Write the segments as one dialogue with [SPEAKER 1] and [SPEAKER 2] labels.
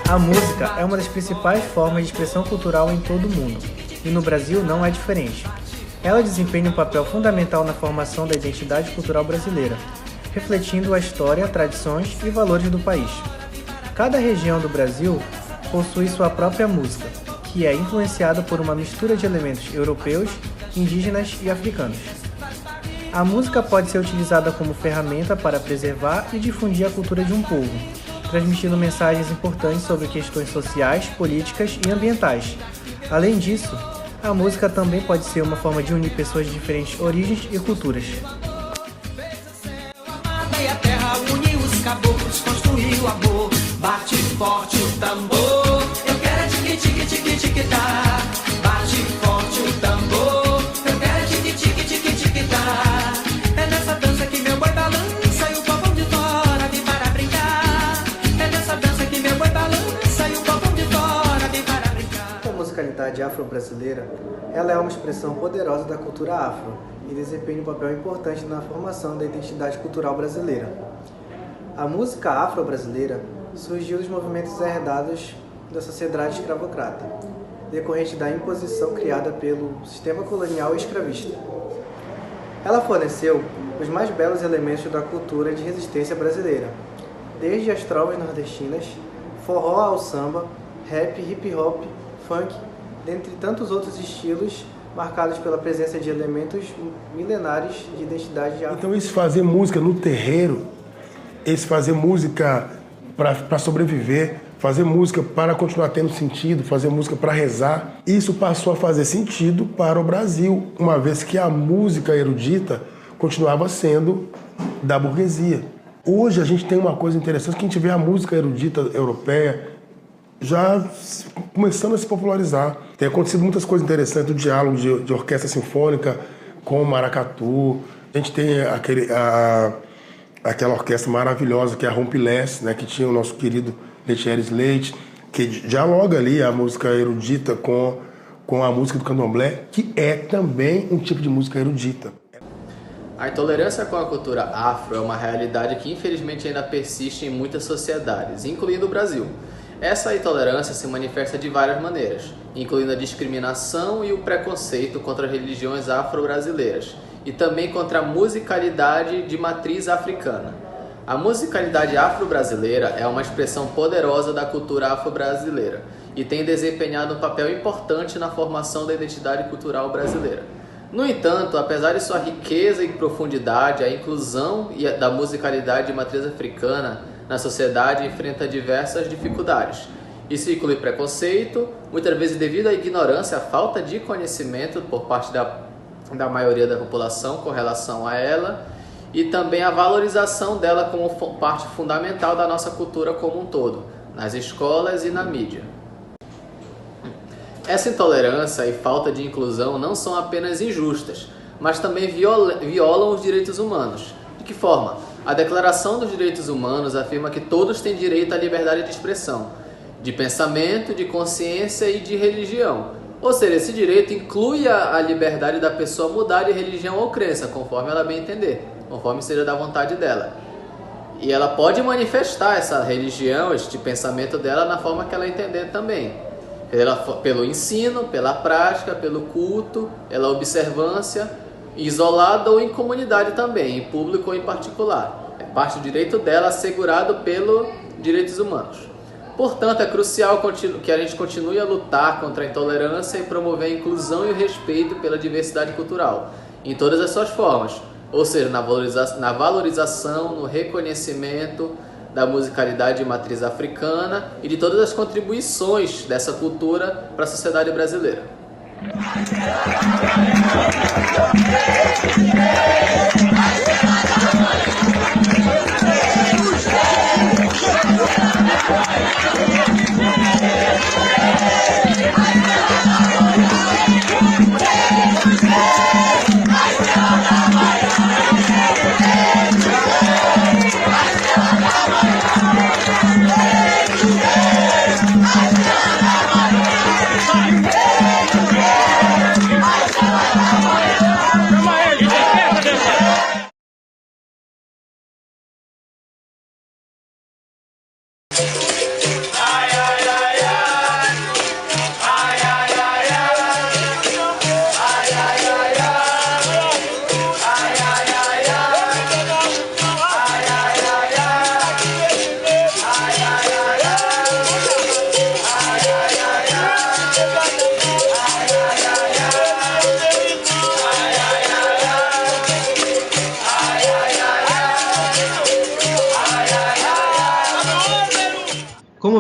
[SPEAKER 1] A música é uma das principais formas de expressão cultural em todo o mundo, e no Brasil não é diferente. Ela desempenha um papel fundamental na formação da identidade cultural brasileira, refletindo a história, tradições e valores do país. Cada região do Brasil possui sua própria música, que é influenciada por uma mistura de elementos europeus, indígenas e africanos. A música pode ser utilizada como ferramenta para preservar e difundir a cultura de um povo, transmitindo mensagens importantes sobre questões sociais, políticas e ambientais. Além disso, a música também pode ser uma forma de unir pessoas de diferentes origens e culturas.
[SPEAKER 2] E a terra uniu os caboclos, construiu amor. Bate forte o tambor, eu quero é tique tique tique tique tá. Bate forte o tambor, eu quero é tique tique tique tique tá. É nessa dança que meu boi balança e o povão de fora vem para brincar. É nessa dança que meu boi balança e o povão de fora vem para brincar.
[SPEAKER 1] A musicalidade afro-brasileira, ela é uma expressão poderosa da cultura afro e desempenha um papel importante na formação da identidade cultural brasileira. A música afro-brasileira surgiu dos movimentos herdados da sociedade escravocrata, decorrente da imposição criada pelo sistema colonial e escravista. Ela forneceu os mais belos elementos da cultura de resistência brasileira, desde as trovas nordestinas, forró ao samba, rap, hip hop, funk, dentre tantos outros estilos marcados pela presença de elementos milenares de identidade afro.
[SPEAKER 3] Então esse fazer música no terreiro, esse fazer música para sobreviver, fazer música para continuar tendo sentido, fazer música para rezar, isso passou a fazer sentido para o Brasil, uma vez que a música erudita continuava sendo da burguesia. Hoje a gente tem uma coisa interessante, que a gente vê a música erudita europeia já começando a se popularizar. Tem acontecido muitas coisas interessantes, do diálogo de orquestra sinfônica com o maracatu. A gente tem aquela orquestra maravilhosa que é a Rompilés, né, que tinha o nosso querido Letieres Leite, que dialoga ali a música erudita com a música do candomblé, que é também um tipo de música erudita.
[SPEAKER 4] A intolerância com a cultura afro é uma realidade que infelizmente ainda persiste em muitas sociedades, incluindo o Brasil. Essa intolerância se manifesta de várias maneiras, incluindo a discriminação e o preconceito contra as religiões afro-brasileiras, e também contra a musicalidade de matriz africana. A musicalidade afro-brasileira é uma expressão poderosa da cultura afro-brasileira e tem desempenhado um papel importante na formação da identidade cultural brasileira. No entanto, apesar de sua riqueza e profundidade, a inclusão da musicalidade de matriz africana na sociedade enfrenta diversas dificuldades. Isso inclui preconceito, muitas vezes devido à ignorância, à falta de conhecimento por parte da maioria da população com relação a ela, e também a valorização dela como parte fundamental da nossa cultura como um todo, nas escolas e na mídia. Essa intolerância e falta de inclusão não são apenas injustas, mas também violam os direitos humanos. De que forma? A Declaração dos Direitos Humanos afirma que todos têm direito à liberdade de expressão, de pensamento, de consciência e de religião. Ou seja, esse direito inclui a liberdade da pessoa mudar de religião ou crença, conforme ela bem entender, conforme seja da vontade dela. E ela pode manifestar essa religião, este pensamento dela, na forma que ela entender também. Pelo ensino, pela prática, pelo culto, pela observância, isolada ou em comunidade também, em público ou em particular. É parte do direito dela assegurado pelos direitos humanos. Portanto, é crucial que a gente continue a lutar contra a intolerância e promover a inclusão e o respeito pela diversidade cultural, em todas as suas formas, ou seja, na valorização, no reconhecimento da musicalidade de matriz africana e de todas as contribuições dessa cultura para a sociedade brasileira.
[SPEAKER 5] Chama ele, desperta,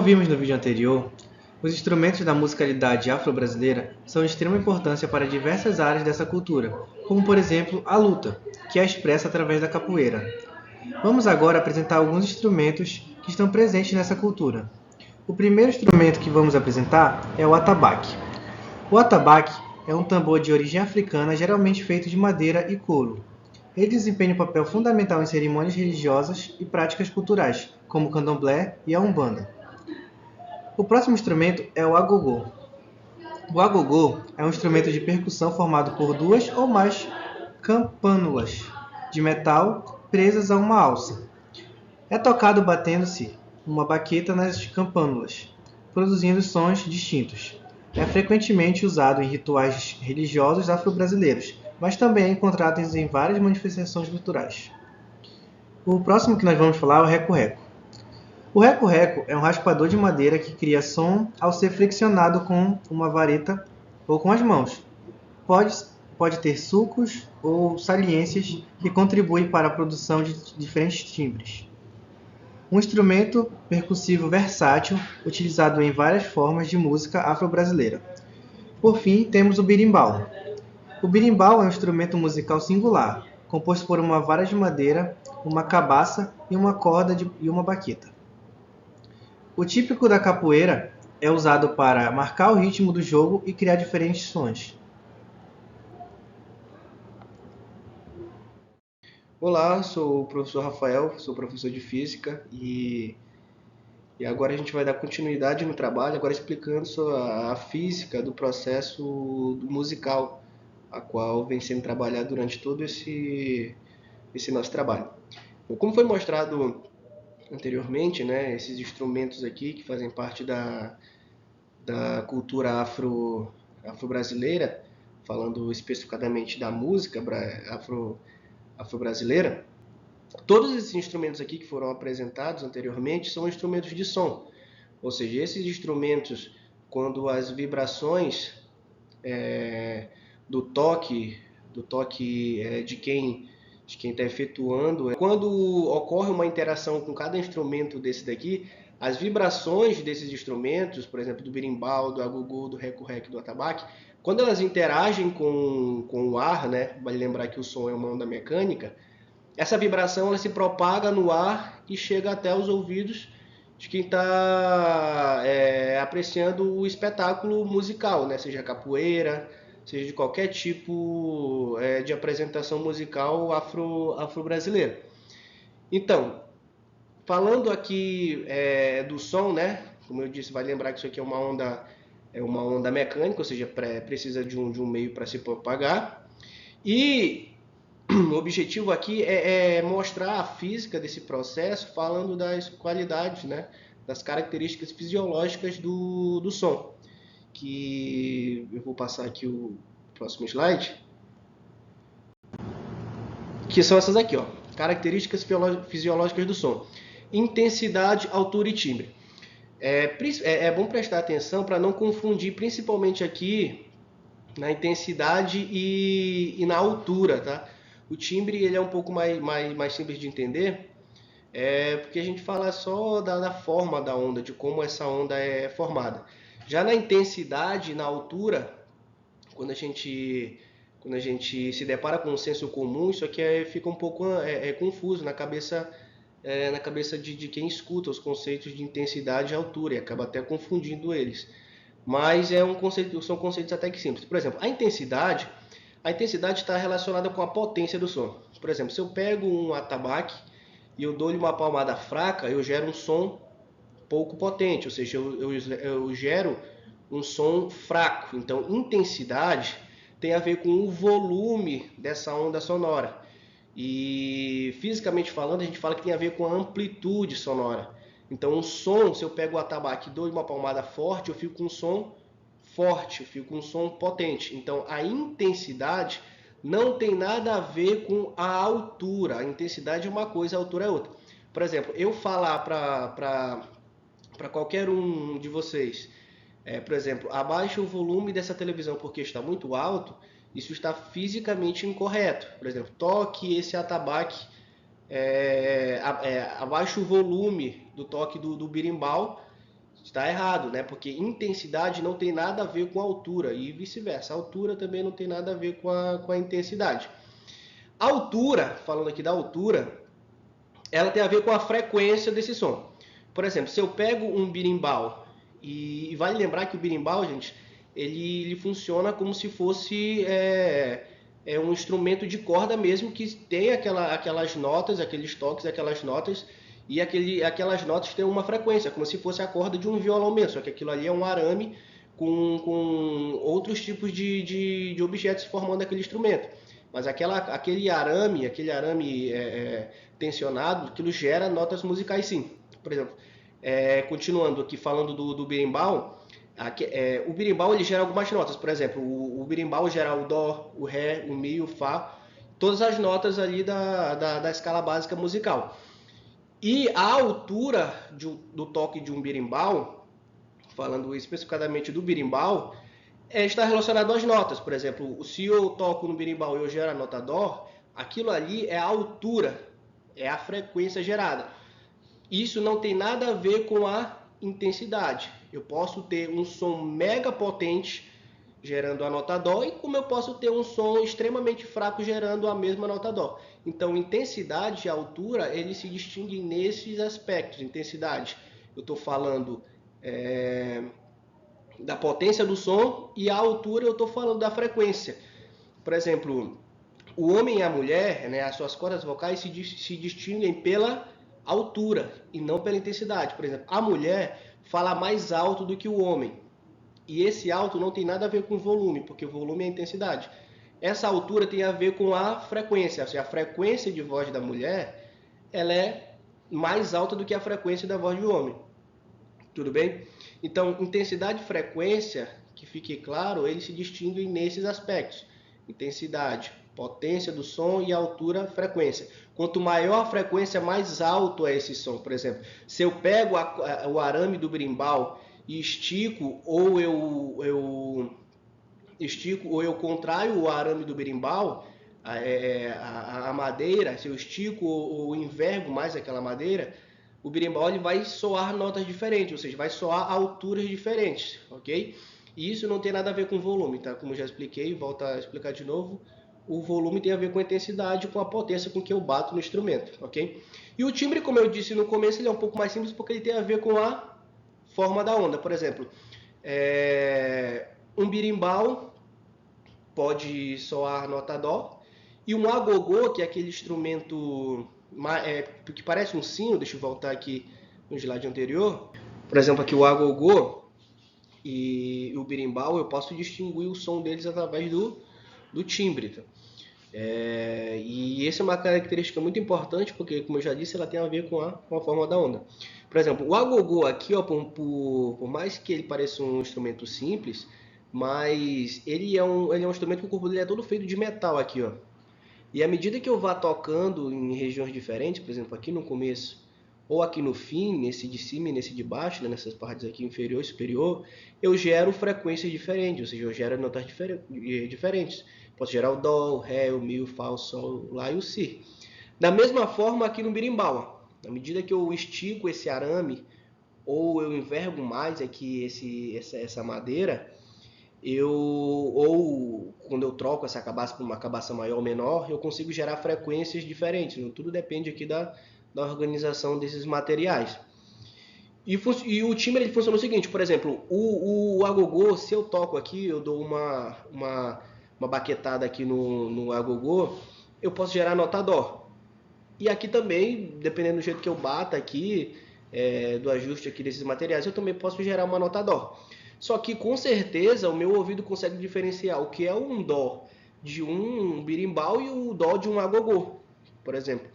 [SPEAKER 1] vimos no vídeo anterior, os instrumentos da musicalidade afro-brasileira são de extrema importância para diversas áreas dessa cultura, como por exemplo a luta, que é expressa através da capoeira. Vamos agora apresentar alguns instrumentos que estão presentes nessa cultura. O primeiro instrumento que vamos apresentar é o atabaque. O atabaque é um tambor de origem africana, geralmente feito de madeira e couro. Ele desempenha um papel fundamental em cerimônias religiosas e práticas culturais, como o candomblé e a umbanda. O próximo instrumento é o agogô. O agogô é um instrumento de percussão formado por duas ou mais campânulas de metal presas a uma alça. É tocado batendo-se uma baqueta nas campânulas, produzindo sons distintos. É frequentemente usado em rituais religiosos afro-brasileiros, mas também é encontrado em várias manifestações culturais. O próximo que nós vamos falar é o reco-reco. O reco-reco é um raspador de madeira que cria som ao ser friccionado com uma vareta ou com as mãos. Pode ter sulcos ou saliências que contribuem para a produção de diferentes timbres. Um instrumento percussivo versátil, utilizado em várias formas de música afro-brasileira. Por fim, temos o berimbau. O berimbau é um instrumento musical singular, composto por uma vara de madeira, uma cabaça e uma corda e uma baqueta. O típico da capoeira é usado para marcar o ritmo do jogo e criar diferentes sons.
[SPEAKER 5] Olá, sou o professor Rafael, sou professor de Física e agora a gente vai dar continuidade no trabalho, agora explicando sobre a física do processo musical, a qual vem sendo trabalhado durante todo esse nosso trabalho. Como foi mostrado anteriormente, né, esses instrumentos aqui que fazem parte da cultura afro-brasileira, falando especificadamente da música afro-brasileira, todos esses instrumentos aqui que foram apresentados anteriormente são instrumentos de som. Ou seja, esses instrumentos, quando as vibrações do toque de quem está efetuando, quando ocorre uma interação com cada instrumento desse daqui, as vibrações desses instrumentos, por exemplo, do berimbau, do agogô, do reco-reco, do atabaque, quando elas interagem com o ar, né, vale lembrar que o som é uma onda mecânica, essa vibração ela se propaga no ar e chega até os ouvidos de quem está apreciando o espetáculo musical, né, seja capoeira, seja de qualquer tipo de apresentação musical afro-brasileira. Então, falando aqui do som, né, como eu disse, vai lembrar que isso aqui é uma onda mecânica, ou seja, precisa de um meio para se propagar. E o objetivo aqui é mostrar a física desse processo, falando das qualidades, né, das características fisiológicas do som. Que eu vou passar aqui o próximo slide, que são essas aqui, ó, características fisiológicas do som: intensidade, altura e timbre. É bom prestar atenção para não confundir, principalmente aqui na intensidade e na altura, tá? O timbre ele é um pouco mais simples de entender, porque a gente fala só da forma da onda, de como essa onda é formada. Já na intensidade, na altura, quando a gente se depara com um senso comum, isso aqui fica um pouco confuso na cabeça de quem escuta os conceitos de intensidade e altura e acaba até confundindo eles. Mas são conceitos até que simples. Por exemplo, a intensidade está relacionada com a potência do som. Por exemplo, se eu pego um atabaque e eu dou-lhe uma palmada fraca, eu gero um som pouco potente, ou seja, eu gero um som fraco. Então, intensidade tem a ver com o volume dessa onda sonora. E fisicamente falando, a gente fala que tem a ver com a amplitude sonora. Então, um som, se eu pego o atabaque e dou uma palmada forte, eu fico com um som forte, eu fico com um som potente. Então, a intensidade não tem nada a ver com a altura. A intensidade é uma coisa, a altura é outra. Por exemplo, eu falar para qualquer um de vocês, por exemplo, abaixe o volume dessa televisão porque está muito alto, isso está fisicamente incorreto. Por exemplo, toque esse atabaque, abaixe o volume do toque do berimbau, Está errado, né? Porque intensidade não tem nada a ver com altura e vice-versa. A altura também não tem nada a ver com a intensidade. A altura, falando aqui da altura, ela tem a ver com a frequência desse som. Por exemplo, se eu pego um berimbau, e vale lembrar que o berimbau, gente, ele funciona como se fosse um instrumento de corda mesmo, que tem aquelas notas, aqueles toques, aquelas notas, e aquelas notas têm uma frequência, como se fosse a corda de um violão mesmo, só que aquilo ali é um arame com outros tipos de objetos formando aquele instrumento. Mas aquele arame tensionado, aquilo gera notas musicais sim. Por exemplo, continuando aqui falando do berimbau, o berimbau ele gera algumas notas. Por exemplo, o berimbau gera o dó, o ré, o mi, o fá, todas as notas ali da escala básica musical. E a altura do toque de um berimbau, falando especificadamente do berimbau, está relacionado às notas. Por exemplo, se eu toco no berimbau e eu gero a nota dó, aquilo ali é a altura, é a frequência gerada. Isso não tem nada a ver com a intensidade. Eu posso ter um som mega potente gerando a nota dó, e como eu posso ter um som extremamente fraco gerando a mesma nota dó. Então, intensidade e altura, eles se distinguem nesses aspectos. Intensidade, eu estou falando da potência do som, e a altura eu estou falando da frequência. Por exemplo, o homem e a mulher, né, as suas cordas vocais se distinguem pela altura e não pela intensidade. Por exemplo, a mulher fala mais alto do que o homem, e esse alto não tem nada a ver com volume, porque o volume é a intensidade. Essa altura tem a ver com a frequência, ou seja, a frequência de voz da mulher ela é mais alta do que a frequência da voz do homem. Tudo bem? Então, intensidade e frequência, que fique claro, eles se distinguem nesses aspectos. Intensidade, potência do som, e altura, frequência. Quanto maior a frequência, mais alto é esse som. Por exemplo, se eu pego o arame do berimbau e estico, ou eu contraio o arame do berimbau, a madeira, se eu estico ou envergo mais aquela madeira, o berimbau ele vai soar notas diferentes, ou seja, vai soar alturas diferentes, ok? E isso não tem nada a ver com volume, tá? Como eu já expliquei, volto a explicar de novo. O volume tem a ver com a intensidade, com a potência com que eu bato no instrumento, ok? E o timbre, como eu disse no começo, ele é um pouco mais simples porque ele tem a ver com a forma da onda. Por exemplo, um berimbau pode soar nota dó, e um agogô, que é aquele instrumento que parece um sino, deixa eu voltar aqui no slide anterior. Por exemplo, aqui o agogô e o berimbau, eu posso distinguir o som deles através do timbre. Tá? E essa é uma característica muito importante, porque, como eu já disse, ela tem a ver com a forma da onda. Por exemplo, o agogô aqui, ó, por mais que ele pareça um instrumento simples, mas ele é um instrumento que o corpo dele é todo feito de metal aqui, ó. E à medida que eu vá tocando em regiões diferentes, por exemplo, aqui no começo ou aqui no fim, nesse de cima e nesse de baixo, né, nessas partes aqui inferior e superior, eu gero frequências diferentes, ou seja, eu gero notas diferentes. Posso gerar o dó, o ré, o mi, o fá, o sol, o lá e o si. Da mesma forma aqui no berimbau, à medida que eu estico esse arame ou eu envergo mais aqui essa madeira, ou quando eu troco essa cabaça por uma cabaça maior ou menor, eu consigo gerar frequências diferentes. Então, tudo depende aqui da organização desses materiais. E o timbre ele funciona o seguinte, por exemplo, o agogô, se eu toco aqui, eu dou uma baquetada aqui no agogô, eu posso gerar nota dó. E aqui também, dependendo do jeito que eu bata aqui, do ajuste aqui desses materiais, eu também posso gerar uma nota dó. Só que com certeza o meu ouvido consegue diferenciar o que é um dó de um berimbau e o dó de um agogô, por exemplo.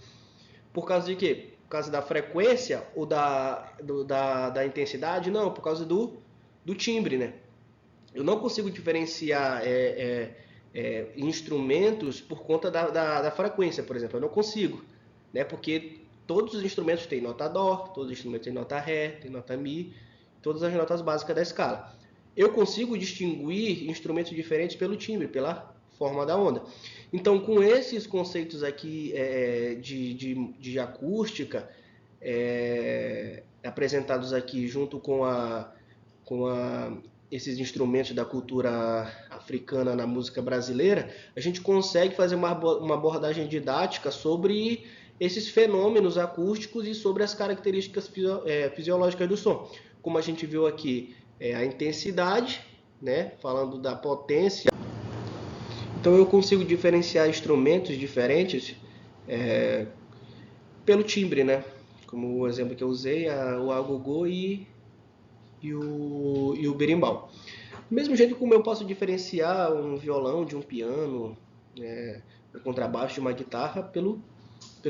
[SPEAKER 5] Por causa de quê? Por causa da frequência ou da intensidade? Não, por causa do timbre, né? Eu não consigo diferenciar instrumentos por conta da frequência, por exemplo. Eu não consigo, né? Porque todos os instrumentos têm nota dó, todos os instrumentos têm nota ré, têm nota mi, todas as notas básicas da escala. Eu consigo distinguir instrumentos diferentes pelo timbre, pela forma da onda. Então, com esses conceitos aqui de acústica, apresentados aqui junto com esses instrumentos da cultura africana na música brasileira, a gente consegue fazer uma abordagem didática sobre esses fenômenos acústicos e sobre as características fisiológicas do som. Como a gente viu aqui, a intensidade, né, falando da potência. Então eu consigo diferenciar instrumentos diferentes pelo timbre, né? Como o exemplo que eu usei, o agogô e o berimbau. Do mesmo jeito como eu posso diferenciar um violão de um piano, um contrabaixo de uma guitarra pelo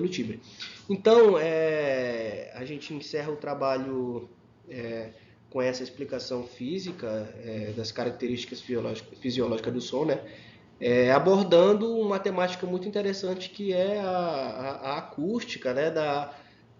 [SPEAKER 5] timbre. Então, a gente encerra o trabalho com essa explicação física das características fisiológicas do som, né? Abordando uma temática muito interessante que é a acústica, né?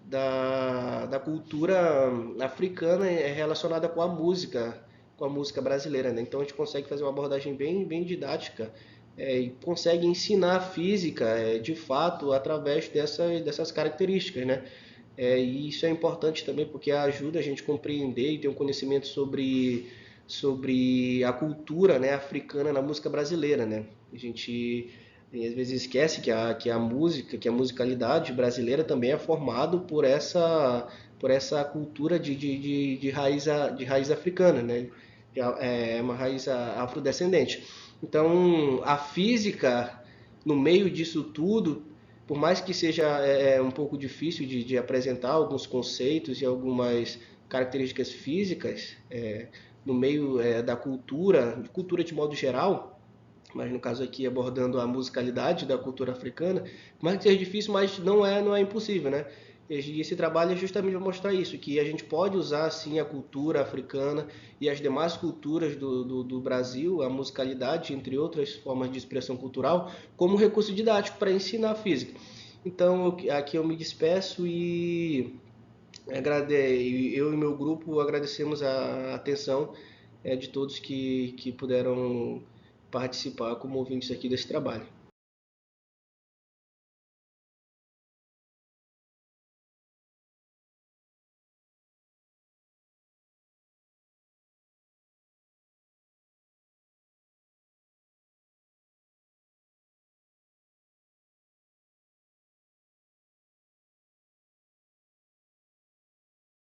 [SPEAKER 5] Da cultura africana relacionada com a música brasileira, né? Então a gente consegue fazer uma abordagem bem didática e consegue ensinar a física de fato através dessas características, né? E isso é importante também porque ajuda a gente a compreender e ter um conhecimento sobre a cultura, né, africana na música brasileira, né? A gente às vezes esquece que a música, que a musicalidade brasileira também é formado por essa cultura de raiz africana, né? É uma raiz afrodescendente. Então, a física, no meio disso tudo, por mais que seja um pouco difícil de apresentar alguns conceitos e algumas características físicas no meio da cultura de modo geral, mas no caso aqui abordando a musicalidade da cultura africana, por mais que seja difícil, mas não é impossível, né? E esse trabalho é justamente para mostrar isso, que a gente pode usar sim a cultura africana e as demais culturas do Brasil, a musicalidade, entre outras formas de expressão cultural, como recurso didático para ensinar a física. Então aqui eu me despeço e eu e meu grupo agradecemos a atenção de todos que puderam participar como ouvintes aqui desse trabalho.